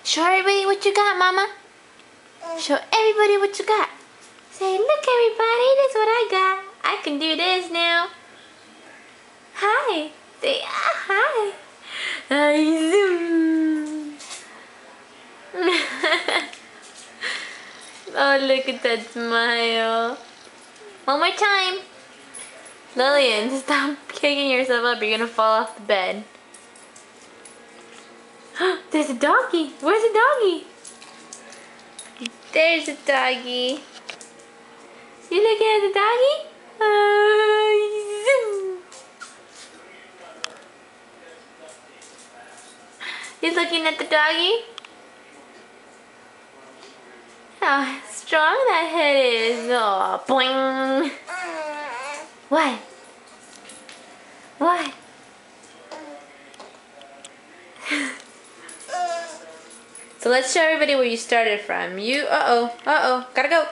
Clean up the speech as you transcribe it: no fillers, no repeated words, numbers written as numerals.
Show everybody what you got, Mama. Show everybody what you got. Say, look everybody, this is what I got. I can do this now. Hi. Say, hi. I zoom. Oh, look at that smile. One more time. Lillian, stop kicking yourself up. You're gonna fall off the bed. There's a doggy. Where's the doggy? There's a doggy. You looking at the doggy? Zoom. You looking at the doggy? How strong that head is. Oh, boing. What? What? So let's show everybody where you started from. Gotta go.